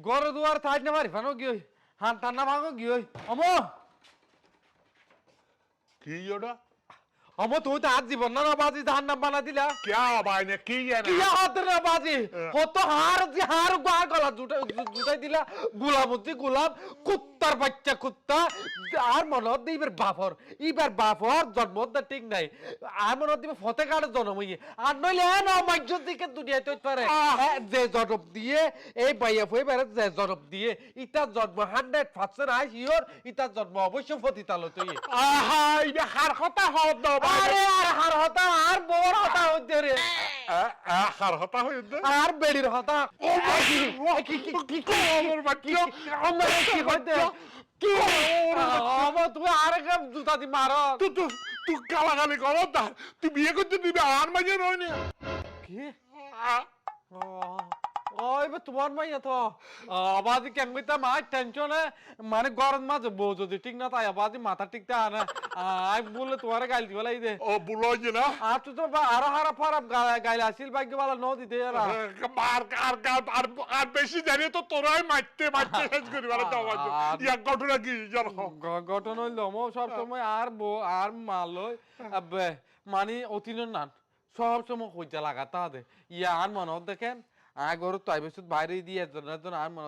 গরু দুয়ার থাই না মারি ফানো গিয়ে হান টান না ভাঙো গিয়ে অমো কি ওটা অমো তুই তো আজ জীবন না বাজি ধান না বানা দিলা क्या भाई ने की है কি ना হাত না বাজি হতো হার গলা জুটাই দিলা গোলাম হচ্ছে গোলাম কুত্তার বাচ্চা কুত্তা আর মনে দিবার বাপর জন্ম ঠিক নাই আর মনে দিবে ফতে কাটে জন্ম হইয়ে আর নইলে না মাইজত দিকে দুনিয়ায় তৈরি পারে যে জনম দিয়ে এই বাইয়া ফই বেড়ে যে জনম দিয়ে ইটা জন্ম 100% আই হিওর ইটা জন্ম অবশ্য ফতিতালো তুই आहा ये हर होता हो दो আরে আর হার হতা আর বড় হতা হইতে রে हर होता हो इधर আর বেড়ির হতা ও কি আমার বাচ্চা আমার কি হইতে কি আমা তুই আর একটা জুতা দি মার तू काला गाली करो ता तू बिये करते दिबे আর মাঝে রইনি কি ওই বে তোমার মাইয়া তো আবাদি কেন কইতা মা টেনশনে মানে গরম মাঝে বউ যদি ঠিক না তাই আবাদি মাথা ঠিক তা না আই বলে তোমারে গাইল দিবলাই দে ও বুলো যে না আর তুই তো আর হারা ফারাপ গাইল আসিল ভাগ্য বালা ন দিতে আর মার আর বেশি জানি তো তোরাই মারতে শেষ করি বলে দাও ইয়া ঘটনা কি জানো ঘটনা হইল মো সব সময় আর বউ আর মালই মানে অতিন নান সব সময় কইতে লাগাতা দে ইয়া আর মনে দেখেন আগর তাই বেসুত বাইরে দিয়ে আর মনে